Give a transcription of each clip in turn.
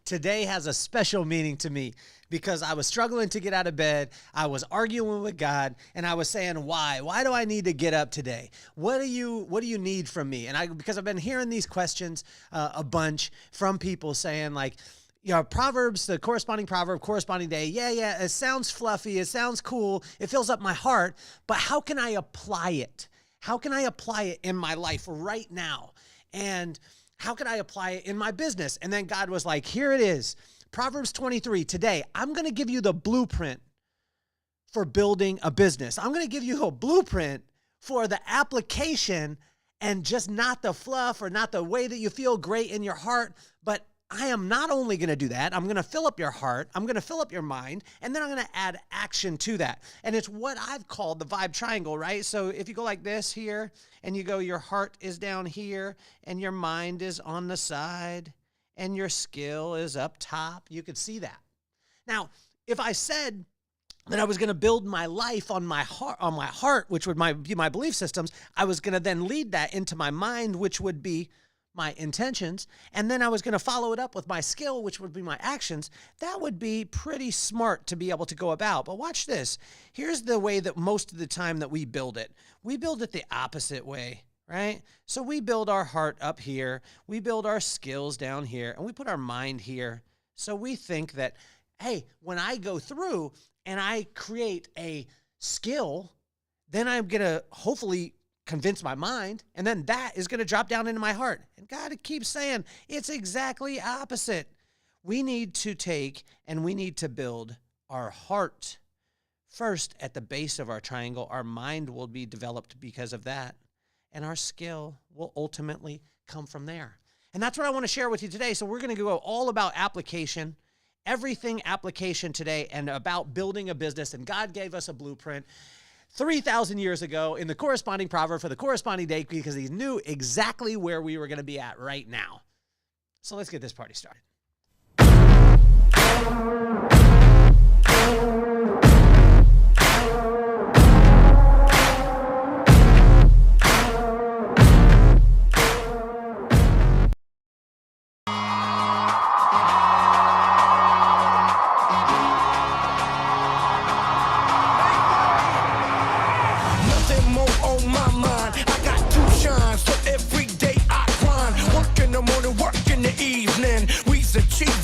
Today has a special meaning to me because I was struggling to get out of bed. I was arguing with God and I was saying, why? Why do I need to get up today? What do you need from me? And because I've been hearing these questions a bunch from people saying like, Proverbs, the corresponding proverb, corresponding day. Yeah. It sounds fluffy. It sounds cool. It fills up my heart, but how can I apply it? How can I apply it in my life right now? And how can I apply it in my business? And then God was like, here it is. Proverbs 23, today, I'm going to give you the blueprint for building a business. I'm going to give you a blueprint for the application and just not the fluff or not the way that you feel great in your heart, but I am not only going to do that, I'm going to fill up your heart, I'm going to fill up your mind, and then I'm going to add action to that. And it's what I've called the vibe triangle, right? So if you go like this here, and you go, your heart is down here, and your mind is on the side, and your skill is up top, you could see that. Now, if I said that I was going to build my life on my heart, which would be my belief systems, I was going to then lead that into my mind, which would be my intentions, and then I was going to follow it up with my skill, which would be my actions. That would be pretty smart to be able to go about. But watch this. Here's the way that most of the time that we build it. We build it the opposite way, right? So we build our heart up here. We build our skills down here, and we put our mind here. So we think that, hey, when I go through and I create a skill, then I'm going to hopefully convince my mind, and then that is going to drop down into my heart. And God keeps saying it's exactly opposite. We need to take and we need to build our heart first at the base of our triangle. Our mind will be developed because of that, and our skill will ultimately come from there. And that's what I want to share with you today. So we're going to go all about application, everything application today, and about building a business. And God gave us a blueprint 3,000 years ago in the corresponding proverb for the corresponding day because he knew exactly where we were going to be at right now. So let's get this party started.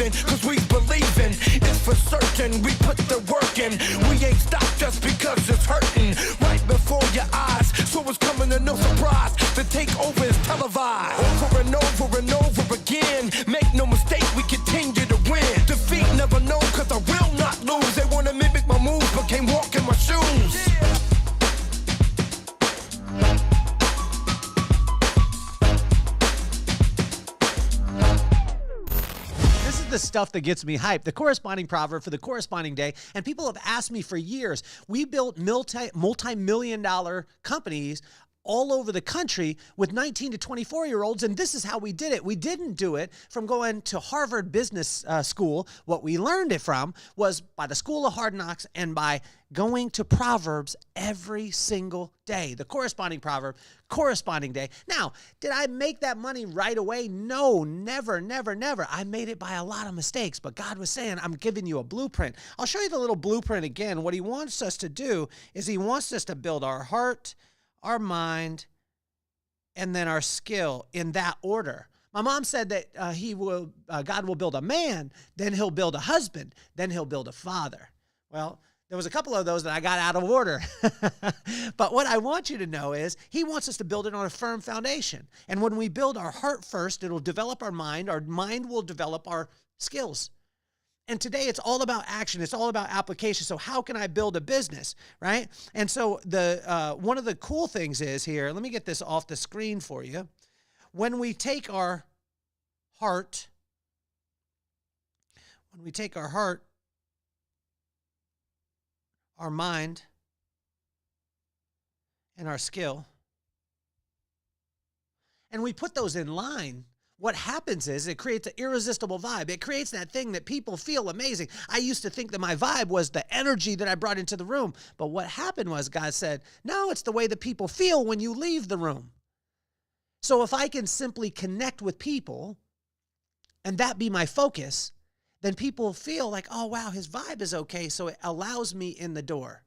Cause we believin', it's for certain, we put the work in. We ain't stopped just because it's hurting right before your eyes. So it's coming to no surprise, the takeover is televised. Over and over and over again, make no mistake, we continue to win. Defeat never know, cause I will not lose. They wanna mimic my moves, but can't walk in my shoes. The stuff that gets me hyped, the corresponding proverb for the corresponding day. And people have asked me for years. We built multi-million-dollar companies all over the country with 19 to 24-year-olds, and this is how we did it. We didn't do it from going to Harvard Business School. What we learned it from was by the School of Hard Knocks and by going to Proverbs every single day. The corresponding proverb, corresponding day. Now, did I make that money right away? No, never, never, never. I made it by a lot of mistakes, but God was saying, I'm giving you a blueprint. I'll show you the little blueprint again. What he wants us to do is he wants us to build our heart, our mind, and then our skill in that order. My mom said that God will build a man, then he'll build a husband, then he'll build a father. Well, there was a couple of those that I got out of order. But what I want you to know is he wants us to build it on a firm foundation. And when we build our heart first, it'll develop our mind will develop our skills. And today it's all about action. It's all about application. So how can I build a business, right? And so one of the cool things is here, let me get this off the screen for you. When we take our heart, our mind, and our skill, and we put those in line, what happens is it creates an irresistible vibe. It creates that thing that people feel amazing. I used to think that my vibe was the energy that I brought into the room. But what happened was God said, no, it's the way that people feel when you leave the room. So if I can simply connect with people and that be my focus, then people feel like, oh, wow, his vibe is okay, so it allows me in the door.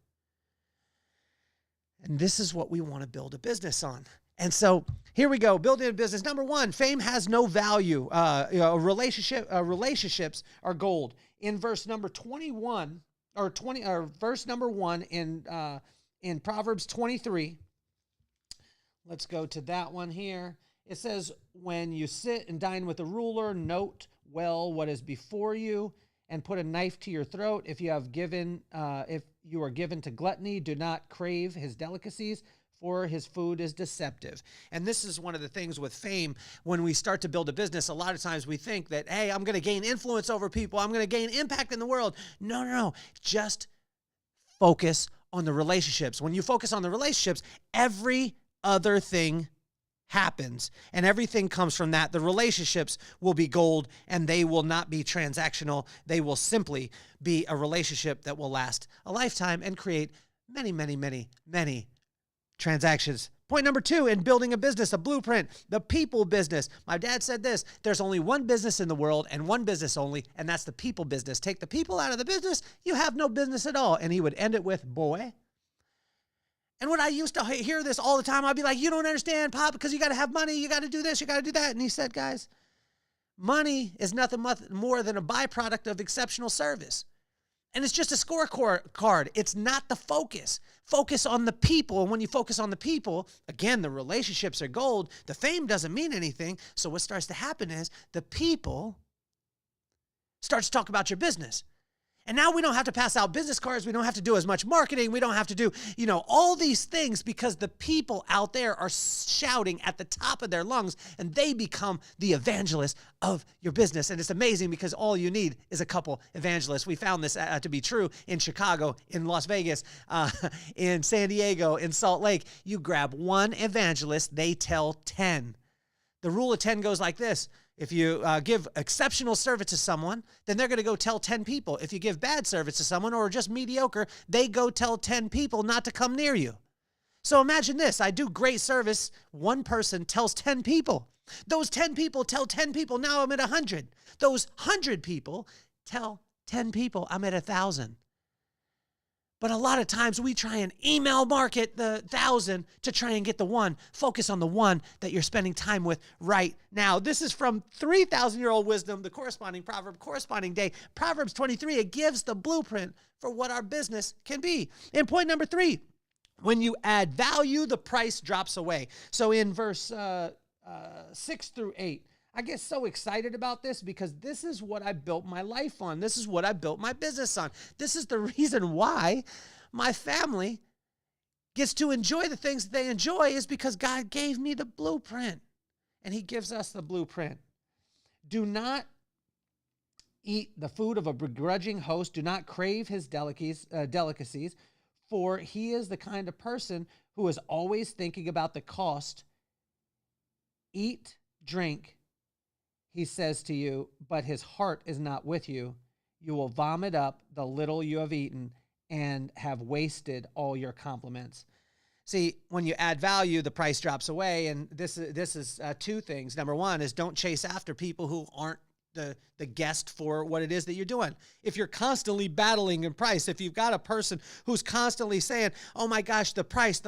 And this is what we want to build a business on. And so here we go, building a business. Number one, fame has no value. Relationships are gold. In verse number 21, or verse number 1 in Proverbs 23, let's go to that one here. It says, when you sit and dine with a ruler, note well what is before you, and put a knife to your throat. If you are given to gluttony, do not crave his delicacies, for his food is deceptive. And this is one of the things with fame. When we start to build a business, a lot of times we think that, hey, I'm going to gain influence over people. I'm going to gain impact in the world. No. Just focus on the relationships. When you focus on the relationships, every other thing happens, and everything comes from that. The relationships will be gold, and they will not be transactional. They will simply be a relationship that will last a lifetime and create many, many, many, many transactions. Point number 2 in building a business, a blueprint, the people business. My dad said this: there's only one business in the world and one business only, and that's the people business. Take the people out of the business, you have no business at all. And he would end it with, boy. And when I used to hear this all the time, I'd be like, you don't understand, Pop, because you got to have money. You got to do this. You got to do that. And he said, guys, money is nothing more than a byproduct of exceptional service. And it's just a scorecard. It's not the focus. Focus on the people. And when you focus on the people, again, the relationships are gold. The fame doesn't mean anything. So what starts to happen is the people start to talk about your business. And now we don't have to pass out business cards. We don't have to do as much marketing. We don't have to do, all these things, because the people out there are shouting at the top of their lungs, and they become the evangelists of your business. And it's amazing, because all you need is a couple evangelists. We found this to be true in Chicago, in Las Vegas, in San Diego, in Salt Lake. You grab one evangelist, they tell 10. The rule of 10 goes like this. If you give exceptional service to someone, then they're going to go tell 10 people. If you give bad service to someone, or just mediocre, they go tell 10 people not to come near you. So imagine this. I do great service. One person tells 10 people. Those 10 people tell 10 people. Now I'm at 100. Those 100 people tell 10 people. I'm at 1,000. But a lot of times we try and email market the 1,000 to try and get the one. Focus on the one that you're spending time with right now. This is from 3,000-year-old wisdom, the corresponding proverb, corresponding day. Proverbs 23, it gives the blueprint for what our business can be. And point number 3, when you add value, the price drops away. So in verse 6 through 8, I get so excited about this, because this is what I built my life on. This is what I built my business on. This is the reason why my family gets to enjoy the things that they enjoy, is because God gave me the blueprint, and he gives us the blueprint. Do not eat the food of a begrudging host. Do not crave his delicacies, for he is the kind of person who is always thinking about the cost. Eat, drink, he says to you, but his heart is not with you. You will vomit up the little you have eaten and have wasted all your compliments. See, when you add value, the price drops away. And this is 2 things. Number 1 is don't chase after people who aren't the guest for what it is that you're doing. If you're constantly battling in price, if you've got a person who's constantly saying, oh my gosh, the price,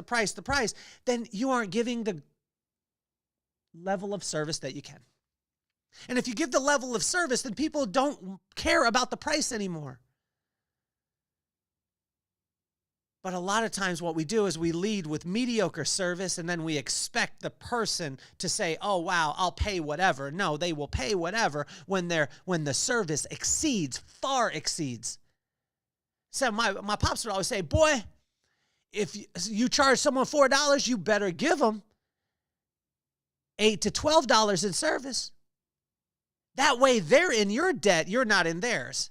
then you aren't giving the level of service that you can. And if you give the level of service, then people don't care about the price anymore. But a lot of times what we do is we lead with mediocre service, and then we expect the person to say, oh, wow, I'll pay whatever. No, they will pay whatever when the service far exceeds. So my pops would always say, boy, if you charge someone $4, you better give them $8 to $12 in service. That way they're in your debt, you're not in theirs.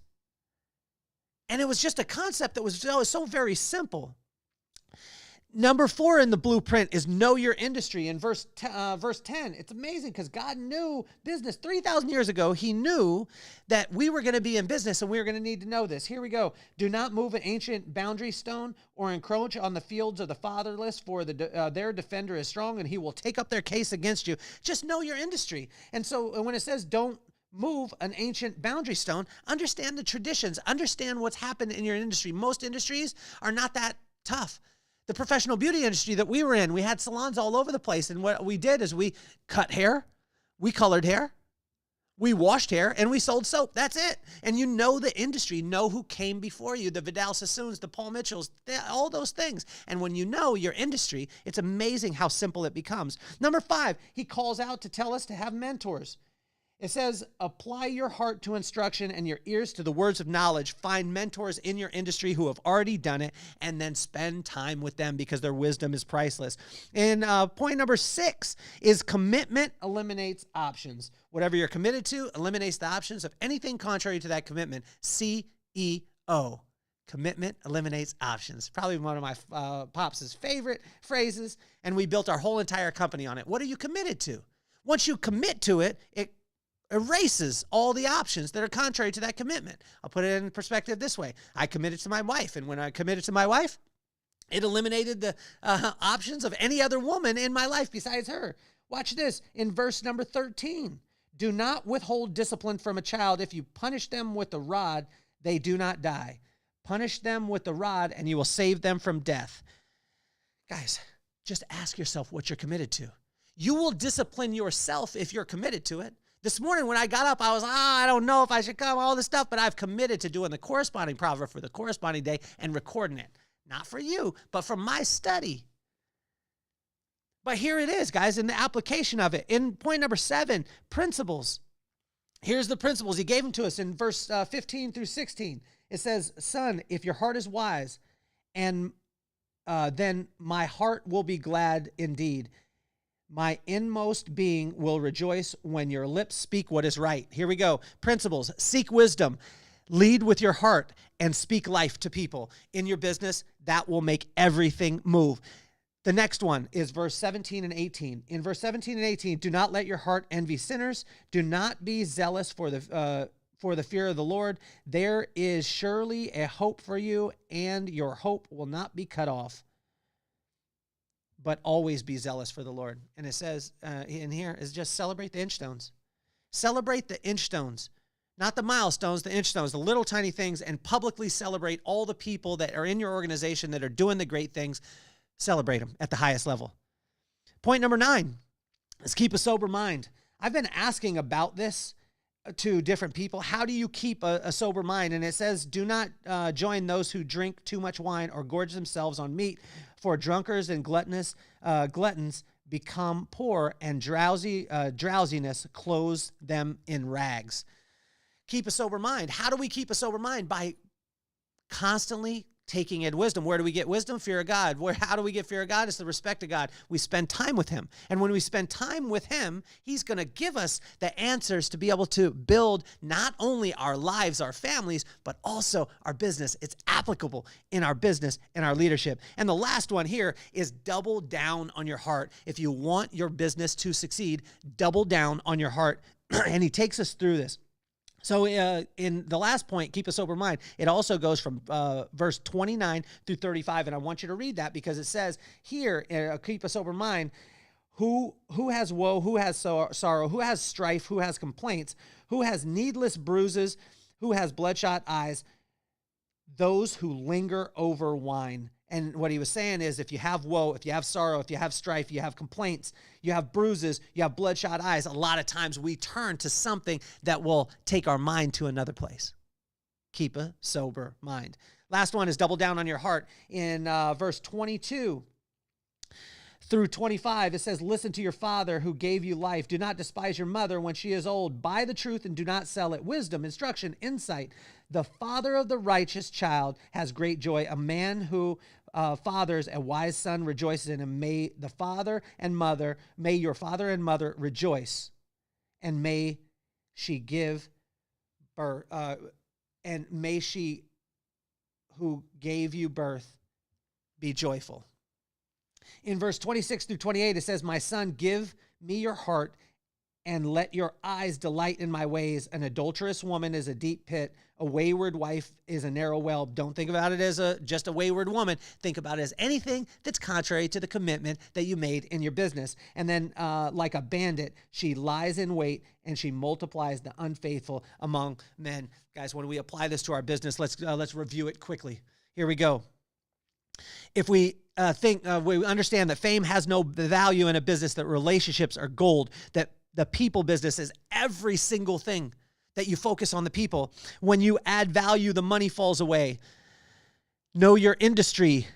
And it was just a concept that was so very simple. Number 4 in the blueprint is know your industry. In verse 10, it's amazing, because God knew business 3,000 years ago. He knew that we were going to be in business, and we were going to need to know this. Here we go. Do not move an ancient boundary stone or encroach on the fields of the fatherless, for their defender is strong, and he will take up their case against you. Just know your industry. And so when it says don't move an ancient boundary stone. Understand the traditions. Understand what's happened in your industry. Most industries are not that tough. The professional beauty industry that we were in, we had salons all over the place. And what we did is we cut hair, we colored hair, we washed hair, and we sold soap. That's it. And you know the industry, know who came before you, the Vidal Sassoons, the Paul Mitchells, all those things. And when you know your industry, it's amazing how simple it becomes. Number 5, he calls out to tell us to have mentors. It says, apply your heart to instruction and your ears to the words of knowledge. Find mentors in your industry who have already done it, and then spend time with them because their wisdom is priceless. And point number 6 is commitment eliminates options. Whatever you're committed to eliminates the options of anything contrary to that commitment. CEO. Commitment eliminates options. Probably one of my pops' favorite phrases, and we built our whole entire company on it. What are you committed to? Once you commit to it, it erases all the options that are contrary to that commitment. I'll put it in perspective this way. I committed to my wife, and when I committed to my wife, it eliminated the options of any other woman in my life besides her. Watch this in verse number 13. Do not withhold discipline from a child. If you punish them with the rod, they do not die. Punish them with the rod, and you will save them from death. Guys, just ask yourself what you're committed to. You will discipline yourself if you're committed to it. This morning when I got up, I was, I don't know if I should come, all this stuff, but I've committed to doing the corresponding proverb for the corresponding day and recording it. Not for you, but for my study. But here it is, guys, in the application of it. In point number 7, principles. Here's the principles. He gave them to us in verse 15 through 16. It says, son, if your heart is wise, and then my heart will be glad indeed. My inmost being will rejoice when your lips speak what is right. Here we go. Principles. Seek wisdom. Lead with your heart and speak life to people. In your business, that will make everything move. The next one is verse 17 and 18. In verse 17 and 18, do not let your heart envy sinners. Do not be zealous for the fear of the Lord. There is surely a hope for you, and your hope will not be cut off. But always be zealous for the Lord. And it says in here is just celebrate the inch stones. Celebrate the inch stones, not the milestones, the inch stones, the little tiny things, and publicly celebrate all the people that are in your organization that are doing the great things. Celebrate them at the highest level. Point number 9 is keep a sober mind. I've been asking about this to different people. How do you keep a sober mind? And it says, do not join those who drink too much wine or gorge themselves on meat, for drunkards and gluttons become poor, and drowsiness clothes them in rags. Keep a sober mind. How do we keep a sober mind? By constantly taking in wisdom. Where do we get wisdom? Fear of God. How do we get fear of God? It's the respect of God. We spend time with him. And when we spend time with him, he's going to give us the answers to be able to build not only our lives, our families, but also our business. It's applicable in our business and our leadership. And the last one here is double down on your heart. If you want your business to succeed, double down on your heart. And he takes us through this. So in the last point, keep a sober mind, it also goes from verse 29 through 35. And I want you to read that because it says here, keep a sober mind, who has woe, who has sorrow, who has strife, who has complaints, who has needless bruises, who has bloodshot eyes, those who linger over wine. And what he was saying is if you have woe, if you have sorrow, if you have strife, you have complaints, you have bruises, you have bloodshot eyes, a lot of times we turn to something that will take our mind to another place. Keep a sober mind. Last one is double down on your heart. In verse 22 through 25, it says, listen to your father who gave you life. Do not despise your mother when she is old. Buy the truth and do not sell it. Wisdom, instruction, insight. The father of the righteous child has great joy. A man who fathers a wise son rejoices in him. May your father and mother rejoice, and may she give birth, and may she who gave you birth be joyful. In verse 26 through 28, it says, my son, give me your heart and let your eyes delight in my ways. An adulterous woman is a deep pit. A wayward wife is a narrow well. Don't think about it as just a wayward woman. Think about it as anything that's contrary to the commitment that you made in your business. And then like a bandit, she lies in wait and she multiplies the unfaithful among men. Guys, when we apply this to our business, let's review it quickly. Here we go. If we we understand that fame has no value in a business, that relationships are gold, that the people business is every single thing, that you focus on the people. When you add value, the money falls away. Know your industry.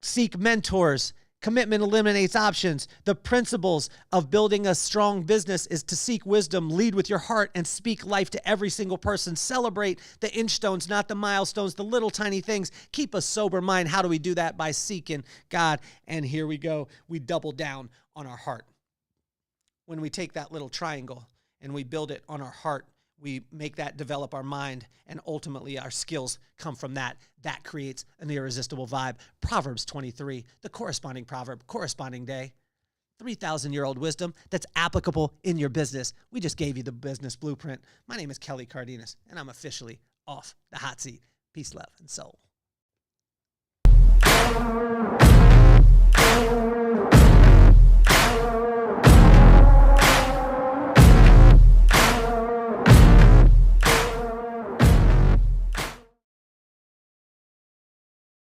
Seek mentors. Commitment eliminates options. The principles of building a strong business is to seek wisdom, lead with your heart, and speak life to every single person. Celebrate the inch stones, not the milestones, the little tiny things. Keep a sober mind. How do we do that? By seeking God. And here we go. We double down on our heart. When we take that little triangle and we build it on our heart, we make that develop our mind, and ultimately our skills come from that. That creates an irresistible vibe. Proverbs 23, the corresponding proverb, corresponding day. 3,000-year-old wisdom that's applicable in your business. We just gave you the business blueprint. My name is Kelly Cardenas, and I'm officially off the hot seat. Peace, love, and soul.